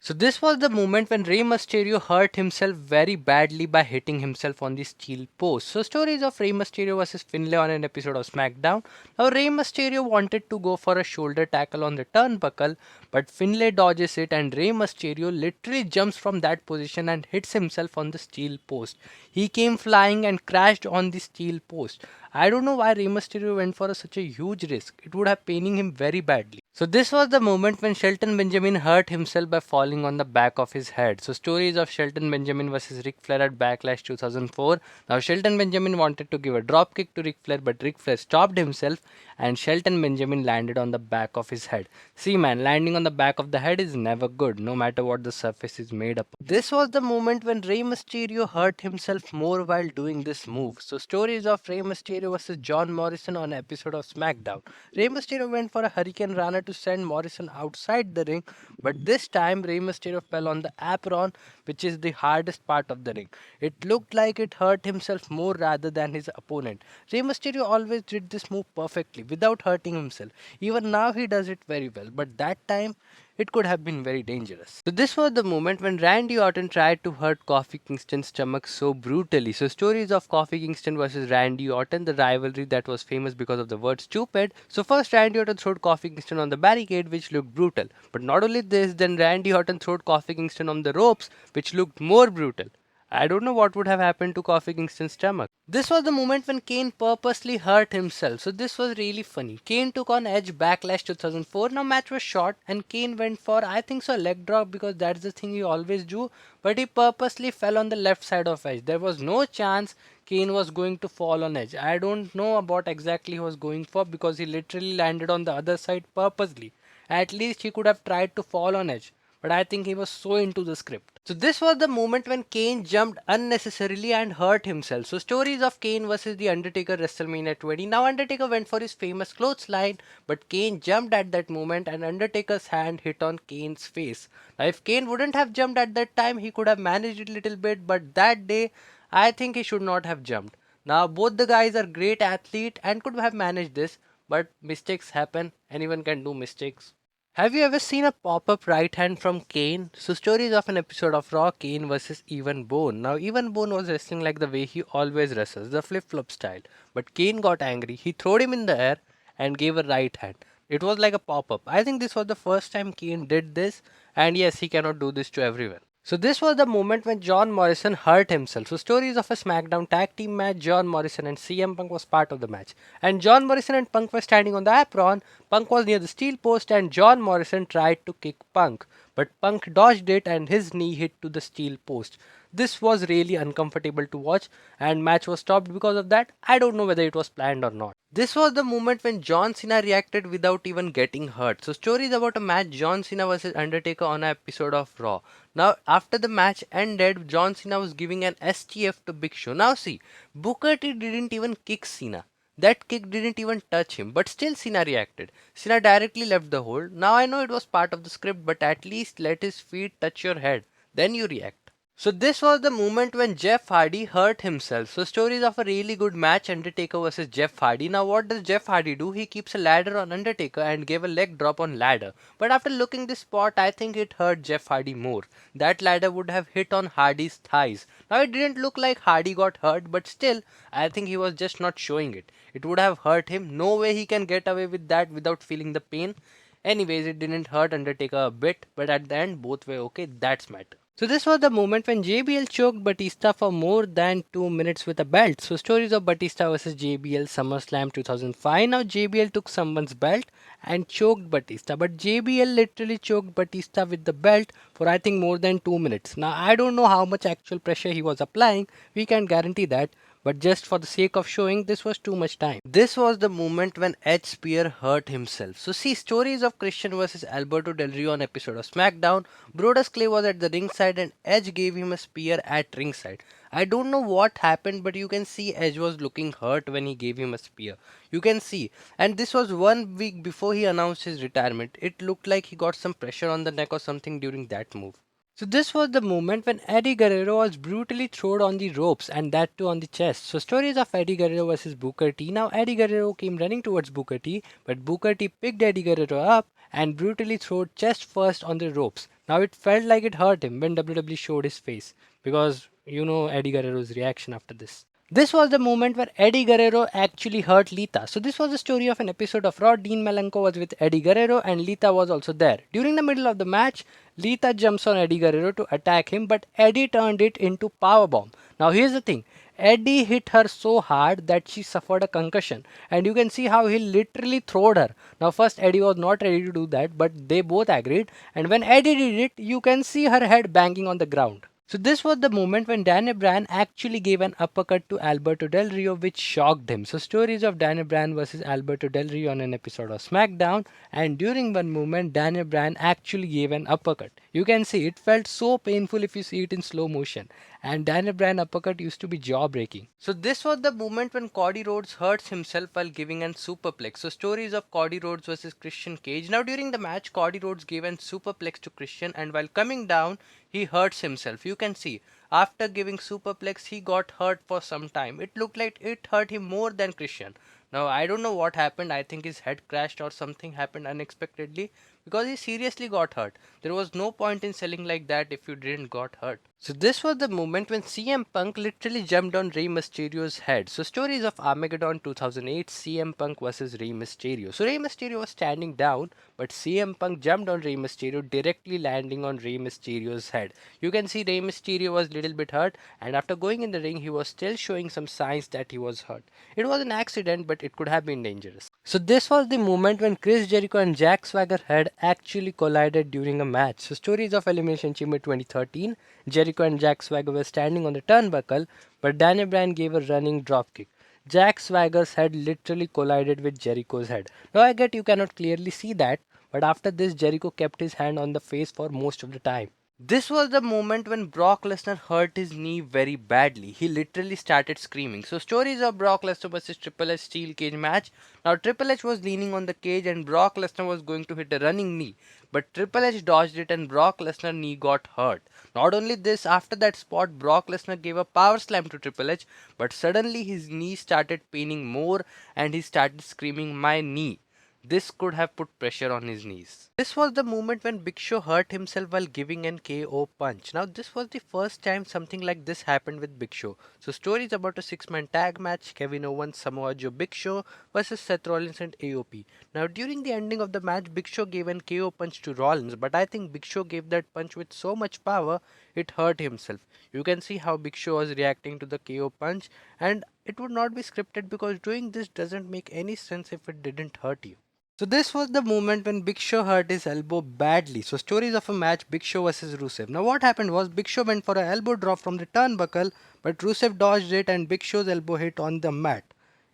So this was the moment when Rey Mysterio hurt himself very badly by hitting himself on the steel post. So stories of Rey Mysterio versus Finlay on an episode of SmackDown. Now Rey Mysterio wanted to go for a shoulder tackle on the turnbuckle, but Finlay dodges it and Rey Mysterio literally jumps from that position and hits himself on the steel post. He came flying and crashed on the steel post. I don't know why Rey Mysterio went for such a huge risk. It would have paining him very badly. So this was the moment when Shelton Benjamin hurt himself by falling on the back of his head. So stories of Shelton Benjamin versus Ric Flair at Backlash 2004. Now Shelton Benjamin wanted to give a drop kick to Ric Flair, but Ric Flair stopped himself and Shelton Benjamin landed on the back of his head. See man, landing on the back of the head is never good, no matter what the surface is made up of. This was the moment when Rey Mysterio hurt himself more while doing this move. So stories of Rey Mysterio versus John Morrison on an episode of SmackDown. Rey Mysterio went for a Hurricane Rana to send Morrison outside the ring, but this time Rey Mysterio fell on the apron, which is the hardest part of the ring. It looked like it hurt himself more rather than his opponent. Rey Mysterio always did this move perfectly without hurting himself. Even now he does it very well, but that time it could have been very dangerous. So this was the moment when Randy Orton tried to hurt Kofi Kingston's stomach so brutally. So stories of Kofi Kingston versus Randy Orton, the rivalry that was famous because of the word stupid. So first Randy Orton threw Kofi Kingston on the barricade, which looked brutal. But not only this, then Randy Orton threw Kofi Kingston on the ropes, which looked more brutal. I don't know what would have happened to Kofi Kingston's stomach. This was the moment when Kane purposely hurt himself. So this was really funny. Kane took on Edge Backlash 2004. Now match was short and Kane went for I think so leg drop because that's the thing he always do. But he purposely fell on the left side of Edge. There was no chance Kane was going to fall on Edge. I don't know about exactly he was going for because he literally landed on the other side purposely. At least he could have tried to fall on Edge. But I think he was so into the script. So this was the moment when Kane jumped unnecessarily and hurt himself. So stories of Kane versus The Undertaker WrestleMania 20. Now Undertaker went for his famous clothesline, but Kane jumped at that moment and Undertaker's hand hit on Kane's face. Now if Kane wouldn't have jumped at that time, he could have managed it a little bit, but that day I think he should not have jumped. Now both the guys are great athletes and could have managed this, but mistakes happen. Anyone can do mistakes. Have you ever seen a pop-up right hand from Kane? So stories of an episode of Raw, Kane versus Even Bone. Now Even Bone was wrestling like the way he always wrestles, the flip-flop style. But Kane got angry. He threw him in the air and gave a right hand. It was like a pop-up. I think this was the first time Kane did this, and yes, he cannot do this to everyone. So this was the moment when John Morrison hurt himself. So stories of a SmackDown tag team match, John Morrison and CM Punk was part of the match. And John Morrison and Punk were standing on the apron. Punk was near the steel post and John Morrison tried to kick Punk. But Punk dodged it and his knee hit to the steel post. This was really uncomfortable to watch and match was stopped because of that. I don't know whether it was planned or not. This was the moment when John Cena reacted without even getting hurt. So stories about a match John Cena versus Undertaker on an episode of Raw. Now after the match ended, John Cena was giving an STF to Big Show. Now see, Booker T didn't even kick Cena. That kick didn't even touch him, but still Cena reacted. Cena directly left the hold. Now I know it was part of the script, but at least let his feet touch your head. Then you react. So this was the moment when Jeff Hardy hurt himself. So stories of a really good match, Undertaker versus Jeff Hardy. Now what does Jeff Hardy do? He keeps a ladder on Undertaker and gave a leg drop on ladder. But after looking this spot, I think it hurt Jeff Hardy more. That ladder would have hit on Hardy's thighs. Now it didn't look like Hardy got hurt, but still, I think he was just not showing it. It would have hurt him. No way he can get away with that without feeling the pain. Anyways, it didn't hurt Undertaker a bit, but at the end, both were okay. That's matter. So this was the moment when JBL choked Batista for more than 2 minutes with a belt. So stories of Batista versus JBL SummerSlam 2005. Now JBL took someone's belt and choked Batista, but JBL literally choked Batista with the belt for I think more than 2 minutes. Now I don't know how much actual pressure he was applying. We can't guarantee that. But just for the sake of showing, this was too much time. This was the moment when Edge Spear hurt himself. So see, stories of Christian versus Alberto Del Rio on episode of SmackDown. Brodus Clay was at the ringside and Edge gave him a spear at ringside. I don't know what happened, but you can see Edge was looking hurt when he gave him a spear. You can see. And this was 1 week before he announced his retirement. It looked like he got some pressure on the neck or something during that move. So this was the moment when Eddie Guerrero was brutally thrown on the ropes and that too on the chest. So stories of Eddie Guerrero versus Booker T. Now Eddie Guerrero came running towards Booker T, but Booker T picked Eddie Guerrero up and brutally threw chest first on the ropes. Now it felt like it hurt him when WWE showed his face, because you know Eddie Guerrero's reaction after this. This was the moment where Eddie Guerrero actually hurt Lita. So this was the story of an episode of Raw. Dean Malenko was with Eddie Guerrero and Lita was also there. During the middle of the match, Lita jumps on Eddie Guerrero to attack him, but Eddie turned it into powerbomb. Now here's the thing. Eddie hit her so hard that she suffered a concussion, and you can see how he literally throwed her. Now first Eddie was not ready to do that, but they both agreed, and when Eddie did it, you can see her head banging on the ground. So this was the moment when Daniel Bryan actually gave an uppercut to Alberto Del Rio, which shocked him. So stories of Daniel Bryan versus Alberto Del Rio on an episode of SmackDown, and during one moment Daniel Bryan actually gave an uppercut. You can see it felt so painful if you see it in slow motion, and Daniel Bryan uppercut used to be jaw breaking. So this was the moment when Cody Rhodes hurts himself while giving an superplex. So stories of Cody Rhodes versus Christian Cage. Now during the match, Cody Rhodes gave an superplex to Christian, and while coming down, he hurts himself. You can see after giving superplex, he got hurt for some time. It looked like it hurt him more than Christian. Now I don't know what happened. I think his head crashed or something happened unexpectedly, because he seriously got hurt. There was no point in selling like that if you didn't got hurt. So this was the moment when CM Punk literally jumped on Rey Mysterio's head. So stories of Armageddon 2008, CM Punk versus Rey Mysterio. So Rey Mysterio was standing down, but CM Punk jumped on Rey Mysterio, directly landing on Rey Mysterio's head. You can see Rey Mysterio was a little bit hurt, and after going in the ring, he was still showing some signs that he was hurt. It was an accident, but it could have been dangerous. So this was the moment when Chris Jericho and Jack Swagger had actually collided during a match. So stories of Elimination Chamber 2013, Jericho and Jack Swagger were standing on the turnbuckle, but Daniel Bryan gave a running dropkick. Jack Swagger's head literally collided with Jericho's head. Now I get you cannot clearly see that, but after this Jericho kept his hand on the face for most of the time. This was the moment when Brock Lesnar hurt his knee very badly. He literally started screaming. So stories of Brock Lesnar versus Triple H steel cage match. Now Triple H was leaning on the cage and Brock Lesnar was going to hit a running knee. But Triple H dodged it and Brock Lesnar knee got hurt. Not only this, after that spot Brock Lesnar gave a power slam to Triple H, but suddenly his knee started paining more and he started screaming, "My knee." This could have put pressure on his knees. This was the moment when Big Show hurt himself while giving an KO punch. Now this was the first time something like this happened with Big Show. So stories about a 6-man tag match, Kevin Owens, Samoa Joe, Big Show versus Seth Rollins and AOP. Now during the ending of the match, Big Show gave an KO punch to Rollins, but I think Big Show gave that punch with so much power, it hurt himself. You can see how Big Show was reacting to the KO punch, and it would not be scripted because doing this doesn't make any sense if it didn't hurt you. So this was the moment when Big Show hurt his elbow badly. So stories of a match, Big Show versus Rusev. Now what happened was Big Show went for an elbow drop from the turnbuckle, but Rusev dodged it and Big Show's elbow hit on the mat.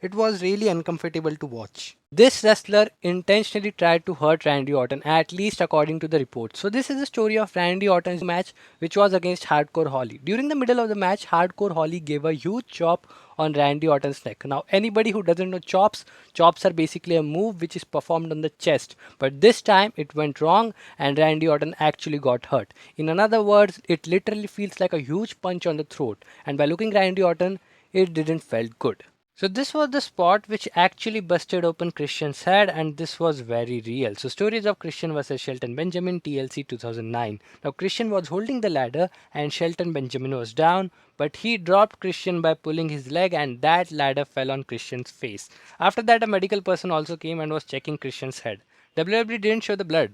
It was really uncomfortable to watch. This wrestler intentionally tried to hurt Randy Orton, at least according to the reports. So this is the story of Randy Orton's match, which was against Hardcore Holly. During the middle of the match, Hardcore Holly gave a huge chop on Randy Orton's neck. Now anybody who doesn't know chops, chops are basically a move which is performed on the chest. But this time it went wrong and Randy Orton actually got hurt. In other words, it literally feels like a huge punch on the throat. And by looking Randy Orton, it didn't felt good. So this was the spot which actually busted open Christian's head, and this was very real. So stories of Christian versus Shelton Benjamin, TLC 2009. Now Christian was holding the ladder and Shelton Benjamin was down, but he dropped Christian by pulling his leg and that ladder fell on Christian's face. After that a medical person also came and was checking Christian's head. WWE didn't show the blood,